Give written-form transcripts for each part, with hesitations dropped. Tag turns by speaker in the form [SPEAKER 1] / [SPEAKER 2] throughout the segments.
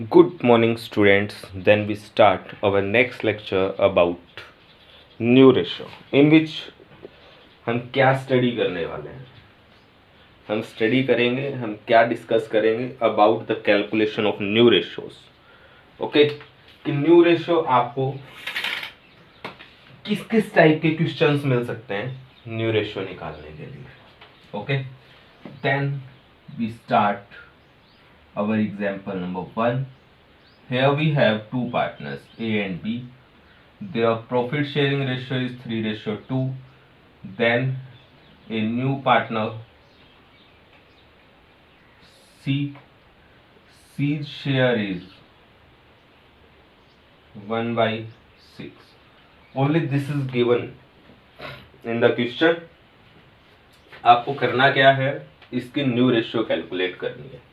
[SPEAKER 1] Good morning, students. Then we start our next lecture about new ratio, in which हम क्या study करने वाले हैं। हम स्टडी करेंगे, हम क्या डिस्कस करेंगे about the calculation of new ratios. Okay, कि न्यू रेशियो आपको किस किस टाइप के क्वेश्चंस मिल सकते हैं न्यू रेशियो निकालने के लिए। Okay, then we start our example number 1. Here we have two partners A and B. Their profit sharing ratio is 3:2. Then a new partner C. C's share is 1/6. Only this is given in the question. आपको करना क्या है, इसकी new ratio calculate करनी है।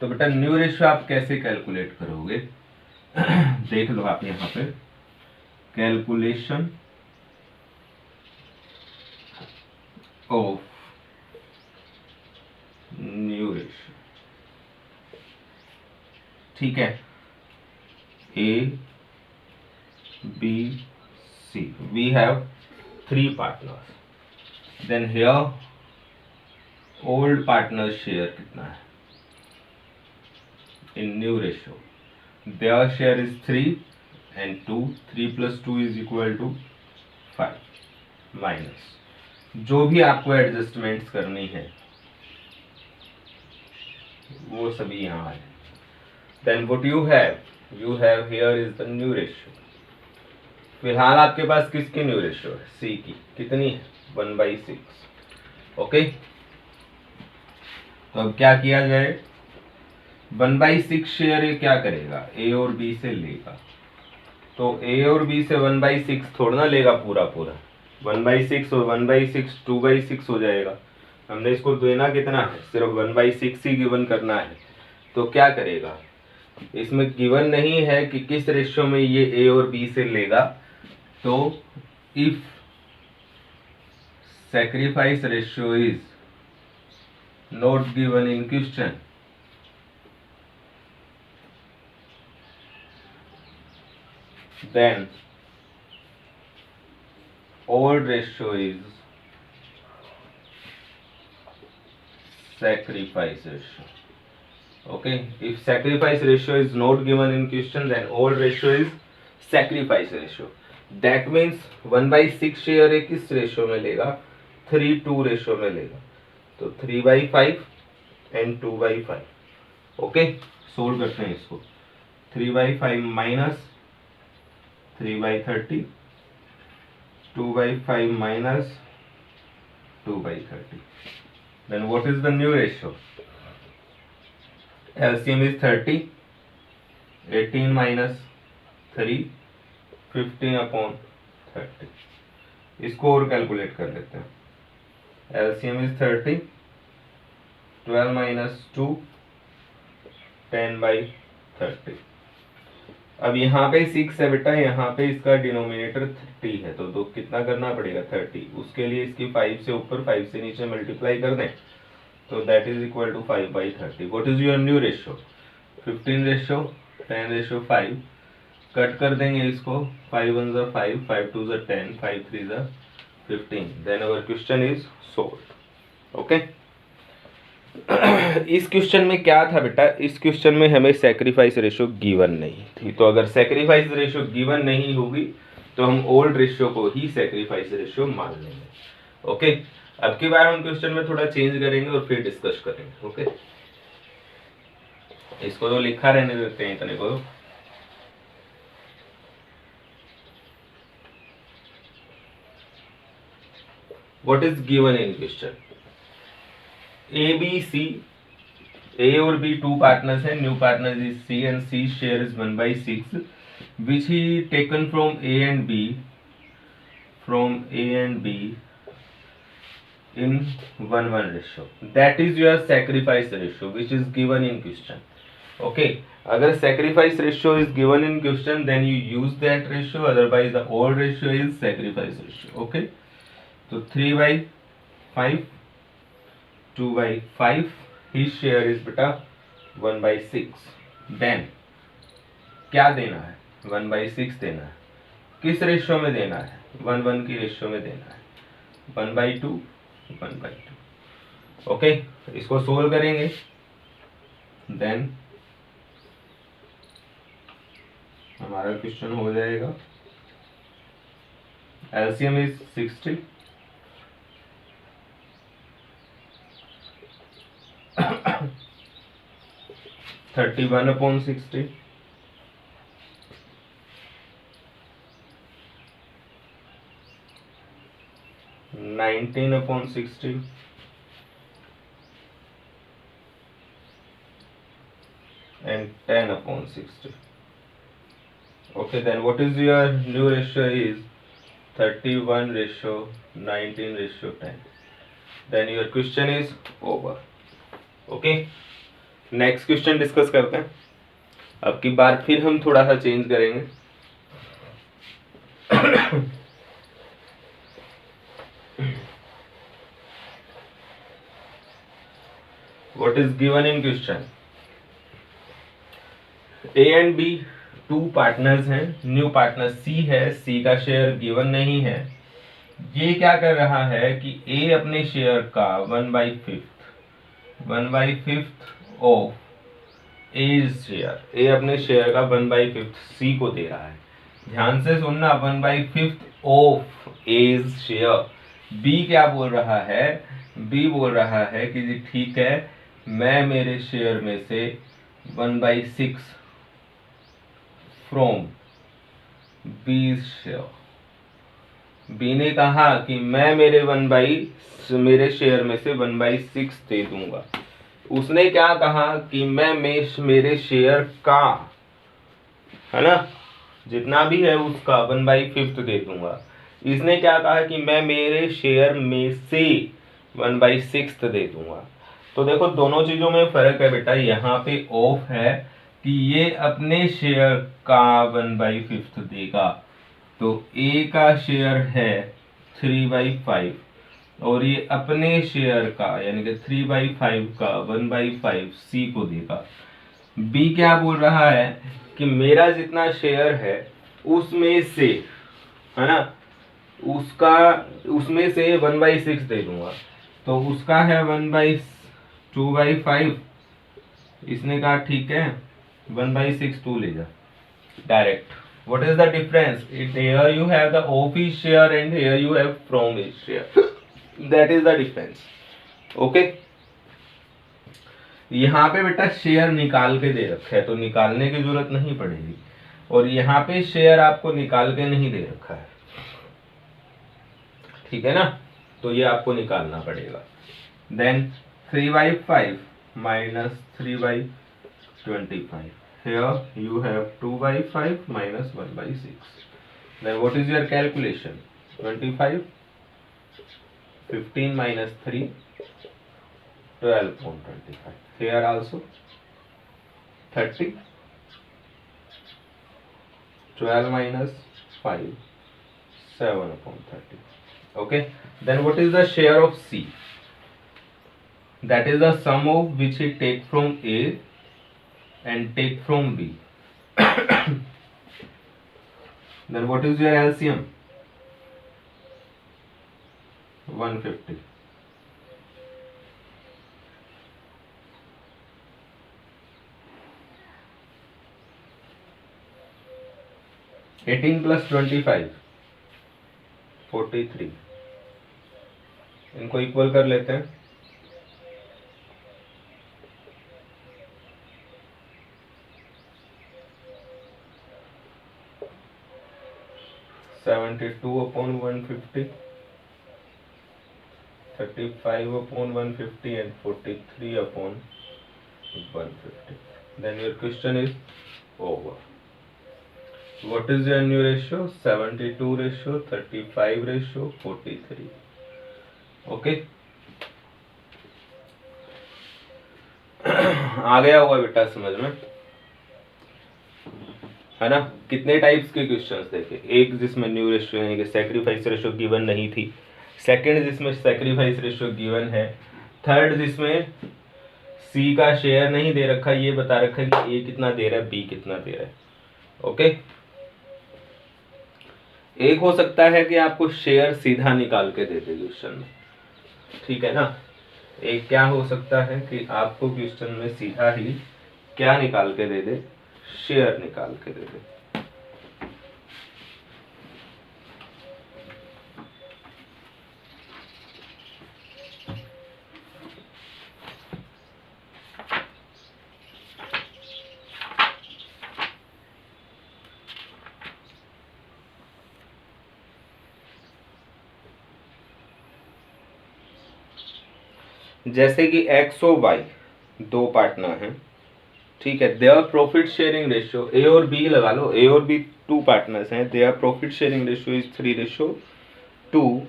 [SPEAKER 1] तो बेटा new ratio आप कैसे कैलकुलेट करोगे? देख लो आप यहाँ पे कैलकुलेशन ऑफ न्यू रेशियो। ठीक है, A B C, we have 3 partners. Then here old partner share कितना है in new ratio? Their share is 3 and 2. 3 plus 2 is equal to 5 minus जो भी आपको एडजस्टमेंट्स करनी है वो सभी यहाँ है। Then what you have here is the new ratio. फिलहाल आपके पास किसकी न्यू रेशियो है? C की। कितनी है? 1/6। ओके, तो अब क्या किया जाए? 1/6 शेयर ये क्या करेगा? ए और बी से लेगा। तो ए और बी से 1/6 थोड़ा ना लेगा पूरा पूरा। 1/6 और 1/6 2/6 हो जाएगा। हमने इसको देना कितना है? सिर्फ 1/6 ही गिवन करना है। तो क्या करेगा? इसमें गिवन नहीं है कि किस रेशियो में ये ए और बी से लेगा। तो if sacrifice ratio is not given in question, then old ratio is sacrifice ratio. Okay, if sacrifice ratio is not given in question, then old ratio is sacrifice ratio. That means 1/6 share है किस ratio में लेगा? 3:2 ratio में लेगा। तो 3/5 and 2/5। Okay, solve करते हैं इसको। 3/5 minus 3/30, 2/5 minus 2/30. Then what is the new ratio? LCM is 30. 18 minus 3, 15/30. इसको और कैलकुलेट कर लेते हैं। LCM is 30. 12 minus 2, 10/30. अब यहाँ पे 6 है बेटा, यहाँ पे इसका डिनोमिनेटर 30 है। तो कितना करना पड़ेगा? 30। उसके लिए इसकी 5 से ऊपर 5 से नीचे मल्टीप्लाई कर दें। तो that is equal to 5/30। What is your new ratio? 15:10:5। Cut कर देंगे इसको। 5 1 ज़ा 5, 5 2 ज़ा 10, 5 3 ज़ा 15। Then our question is solved. Okay, इस क्वेश्चन में क्या था बेटा? इस क्वेश्चन में हमें सैक्रिफाइस रेशियो गिवन नहीं थी। तो अगर सैक्रिफाइस रेशियो गिवन नहीं होगी तो हम ओल्ड रेशियो को ही सैक्रिफाइस रेशियो मान लेंगे। ओके, अब की बार हम क्वेश्चन में थोड़ा चेंज करेंगे और फिर डिस्कस करेंगे। ओके, इसको तो लिखा रहने देते हैं इतने को। What is given in question? A B C, A और बी 2 पार्टनर्स हैं। New partner is C and C share is 1/6 which he taken from A and B in 1:1 ratio. That is your sacrifice ratio which is given in question. Okay, अगर sacrifice ratio is given in question then you use that ratio, otherwise the old ratio is sacrifice ratio. Okay, तो 3/5, 2/5, his share is beta 1/6. Then क्या देना है, 1/6 देना है। किस ratio में देना है, 1:1 की रेशियो में देना है, 1/2 1/2। ओके, इसको सोल्व करेंगे, देन हमारा क्वेश्चन हो जाएगा LCM is 60, (31/60) 19/60 and 10/60. Okay, then what is your new ratio is 31:19:10. Then your question is over. Okay, next question discuss करते हैं। अब की बार फिर हम थोड़ा सा चेंज करेंगे। What is given in question? A and B two partners हैं, न्यू पार्टनर C है, C का शेयर गिवन नहीं है। ये क्या कर रहा है कि A अपने शेयर का 1/5 ऑफ A शेयर, A अपने शेयर का 1/5 C को दे रहा है। ध्यान से सुनना, 1/5 ऑफ A शेयर। B क्या बोल रहा है, B बोल रहा है कि जी ठीक है, मैं मेरे शेयर में से 1/6 फ्रॉम B शेयर। B ने कहा कि मैं मेरे शेयर में से 1/6 दे दूंगा। उसने क्या कहा कि मैं मेरे शेयर का, है ना, जितना भी है उसका 1/5 दे दूंगा। इसने क्या कहा कि मैं मेरे शेयर में से 1/6 दे दूंगा। तो देखो दोनों चीजों में फर्क है बेटा। यहाँ पे ऑफ है कि ये अपने शेयर का 1/5 देगा, तो A का शेयर है 3/5 और ये अपने शेयर का यानी कि 3/5 का 1/5 C को देगा। B क्या बोल रहा है कि मेरा जितना शेयर है उसमें से, है ना, उसमें से 1/6 दे दूंगा। तो उसका है 2/5। इसने कहा ठीक है 1/6 तू ले जा direct. What is the difference? Here you have the of his share and here you have from his share. That is the difference. Okay? यहाँ पे बेटा शेयर निकाल के दे रखा है तो निकालने की जरूरत नहीं पड़ेगी, और यहाँ पे शेयर आपको निकाल के नहीं दे रखा है, ठीक है ना, तो ये आपको निकालना पड़ेगा। Then 3/5 minus 3/25. Here you have 2/5 minus 1/6. Then what is your calculation? 25, 15 minus 3, 12/25. Here also 30, 12 minus 5, 7/30. Okay. Then what is the share of C? That is the sum of which he take from A and take from B. Then what is your LCM? 150. (18 + 25) 43। इनको equal कर लेते हैं। (72/150), 35/150 and 43/150. Then your question is over. What is your new ratio? 72 ratio, 35 ratio, 43. Okay. आ गया होगा बेटा समझ में, है ना। कितने टाइप्स के क्वेश्चंस देखे, एक जिसमें न्यू रेशियो यानी कि सैक्रिफाइस रेशियो गिवन नहीं थी, सेकंड जिसमें सैक्रिफाइस रेशियो गिवन है, थर्ड जिसमें सी का शेयर नहीं दे रखा, ये बता रखा है कि ए कितना दे रहा है, बी कितना दे रहा है, ओके। एक हो सकता है कि आपको शेयर सीधा निकाल के दे दे क्वेश्चन में, ठीक है ना। एक क्या हो सकता है कि आपको क्वेश्चन में सीधा ही क्या निकाल के दे दे, शेयर निकाल के दे दे। जैसे कि एक्स और वाई दो पार्टनर हैं, ठीक है। देयर प्रॉफिट शेयरिंग रेशियो, ए और बी लगा लो, ए और बी टू पार्टनर्स हैं, there profit sharing ratio is 3:2।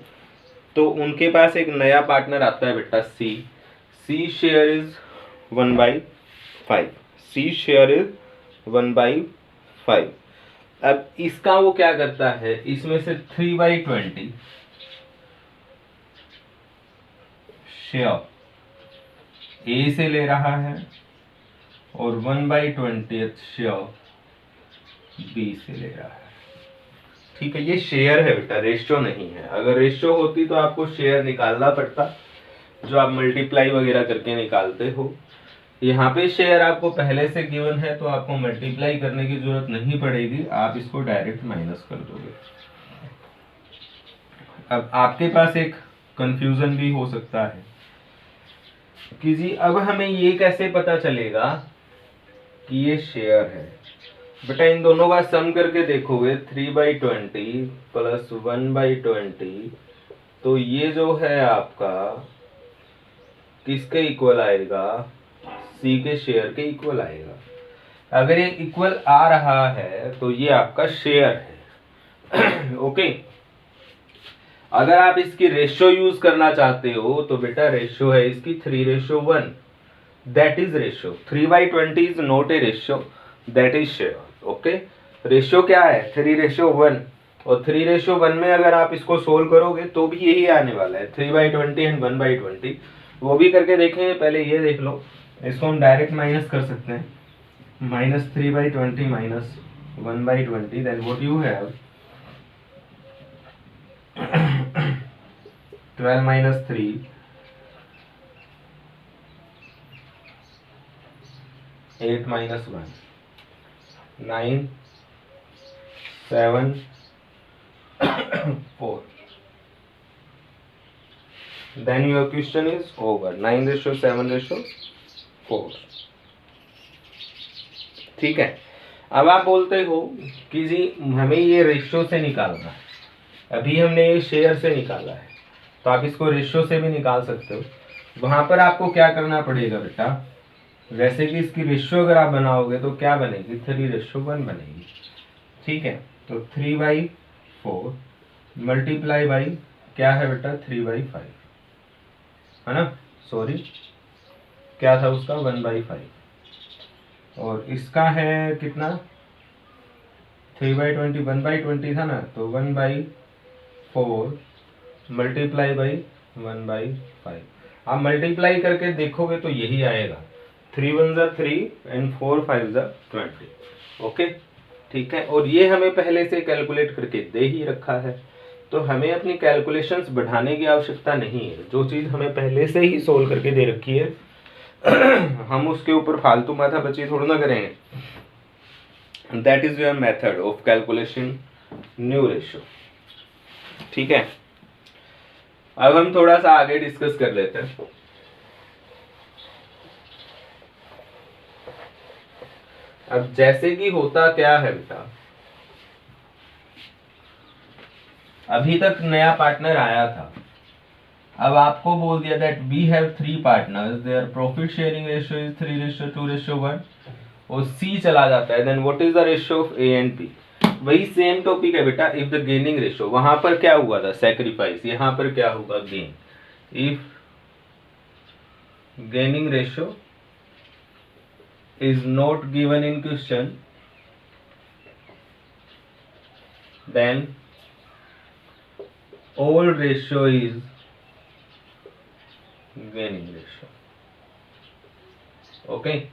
[SPEAKER 1] तो उनके पास एक नया पार्टनर आता है बेटा C, C share is 1/5, C share is 1/5। अब इसका वो क्या करता है, इसमें से 3/20 शेयर ए से ले रहा है और 1/20 शेयर बी से ले रहा है, ठीक है। ये शेयर है बेटा, रेशियो नहीं है। अगर रेशियो होती तो आपको शेयर निकालना पड़ता, जो आप मल्टीप्लाई वगैरह करके निकालते हो। यहाँ पे शेयर आपको पहले से गिवन है, तो आपको मल्टीप्लाई करने की जरूरत नहीं पड़ेगी, आप इसको डायरेक्ट माइनस कर दोगे। अब आपके पास एक कंफ्यूजन भी हो सकता है कि जी अब हमें ये कैसे पता चलेगा कि ये शेयर है। बेटा इन दोनों का सम करके देखोगे 3/20 प्लस 1/20, तो ये जो है आपका किसके इक्वल आएगा, सी के शेयर के इक्वल आएगा। अगर ये इक्वल आ रहा है तो ये आपका शेयर है। ओके। अगर आप इसकी रेशियो यूज करना चाहते हो तो बेटा रेशियो है इसकी 3:1, that is ratio. 3/20 is not a ratio, that is share. Okay, ratio क्या है 3:1, और 3:1 में अगर आप इसको सोल्व करोगे तो भी यही आने वाला है, 3/20 एंड 1/20। वो भी करके देखेंगे, पहले ये देख लो। इसको हम डायरेक्ट माइनस कर सकते हैं, -3/20 minus 1/20, then what you have 12 minus 3 8 minus 1 9 7 4, then your question is over, 9:7:4। ठीक है। अब आप बोलते हो कि जी हमें ये रेशियो से निकालना है, अभी हमने ये शेयर से निकाला है, तो आप इसको रेशियो से भी निकाल सकते हो। वहां पर आपको क्या करना पड़ेगा बेटा, वैसे कि इसकी रेशियो अगर आप बनाओगे तो क्या बनेगी, 3:1 बनेगी, ठीक है। तो 3/4 मल्टीप्लाई बाई क्या है बेटा 3/5, है ना, सॉरी क्या था उसका 1/5, और इसका है कितना 3/20, 1/20 था ना, तो 1/4 मल्टीप्लाई बाई 1/5। आप मल्टीप्लाई करके देखोगे तो यही आएगा, 3 1 3 एंड 4 5 20। ओके, ठीक है। और ये हमें पहले से कैलकुलेट करके दे ही रखा है, तो हमें अपनी कैलकुलेशंस बढ़ाने की आवश्यकता नहीं है। जो चीज़ हमें पहले से ही सोल्व करके दे रखी है हम उसके ऊपर फालतू माथा बची थोड़ा ना करेंगे। That is your method of calculation new ratio, ठीक है। अब हम थोड़ा सा आगे डिस्कस कर लेते हैं। अब जैसे कि होता क्या है बेटा, अभी तक नया पार्टनर आया था, अब आपको बोल दिया that we have 3 partners, there profit sharing ratio is 3:2:1, और सी चला जाता है, then what is the ratio of A and B. वही सेम टॉपिक है बेटा, इफ द गेनिंग रेशियो, वहां पर क्या हुआ था सैक्रिफाइस, यहाँ पर क्या होगा gain. If gaining ratio is not given in question, then all ratio is gaining ratio। okay,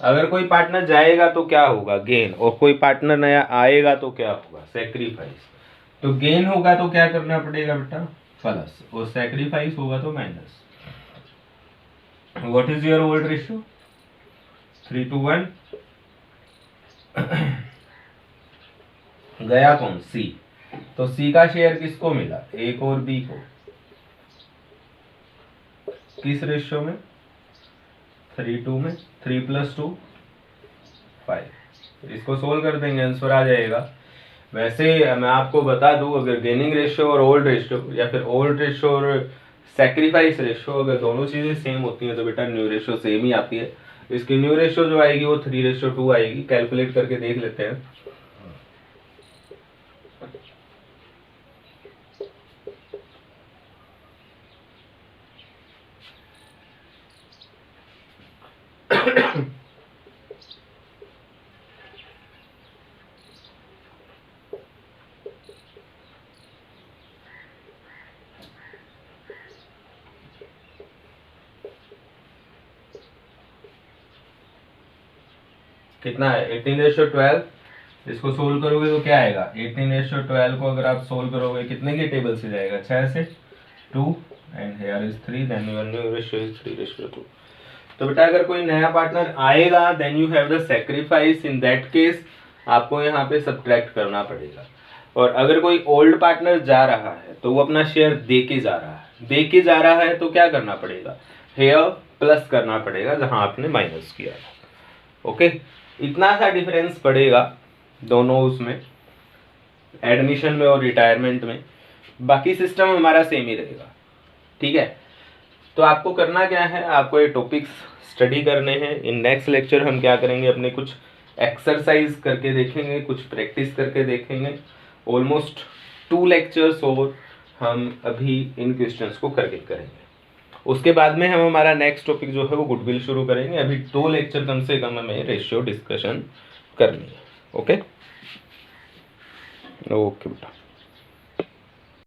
[SPEAKER 1] अगर कोई पार्टनर जाएगा तो क्या होगा, गेन, और कोई पार्टनर नया आएगा तो क्या होगा, सेक्रीफाइस। तो गेन होगा तो क्या करना पड़ेगा बेटा, प्लस, और सेक्रीफाइस होगा तो minus. What is your old ratio, 3:1। गया कौन, सी। तो सी का शेयर किसको मिला, ए को और बी को, किस रेशियो में, 3:2 में, 3 + 2 5। इसको सोल्व कर देंगे, आंसर आ जाएगा। वैसे मैं आपको बता दूं, अगर गेनिंग रेशियो और ओल्ड रेशियो, या फिर ओल्ड रेशियो और सैक्रिफाइस रेशियो, अगर दोनों चीजें सेम होती हैं तो बेटा न्यू रेशियो सेम ही आती है। इसकी न्यू रेशियो जो आएगी वो 3:2 आएगी। कैलकुलेट करके देख लेते हैं। कितना है, 18:12। इसको सोल्व करोगे तो क्या आएगा, 18:12 को अगर आप सोल्व करोगे कितने के टेबल से जाएगा, 6 से 2, and here is 3, then your new ratio is 3:2। तो बेटा अगर कोई नया पार्टनर आएगा then you have the sacrifice, in that case आपको यहाँ पे सब्ट्रैक्ट करना पड़ेगा। और अगर कोई ओल्ड पार्टनर जा रहा है तो वो अपना शेयर दे के जा रहा है, दे के जा रहा है तो क्या करना पड़ेगा, हेयर प्लस करना पड़ेगा जहां आपने माइनस किया। ओके, इतना सा डिफरेंस पड़ेगा दोनों उसमें, एडमिशन में और रिटायरमेंट में। बाकी सिस्टम हमारा सेम ही रहेगा। ठीक है, तो आपको करना क्या है, आपको ये टॉपिक्स स्टडी करने हैं। इन नेक्स्ट लेक्चर हम क्या करेंगे, अपने कुछ एक्सरसाइज करके देखेंगे, कुछ प्रैक्टिस करके देखेंगे। ऑलमोस्ट 2 लेक्चर्स और हम अभी इन क्वेश्चंस को करके करेंगे। उसके बाद में हम हमारा नेक्स्ट टॉपिक जो है वो गुडविल शुरू करेंगे। अभी 2 लेक्चर कम से कम हमें रेशियो डिस्कशन करनी है। ओके ओके बेटा।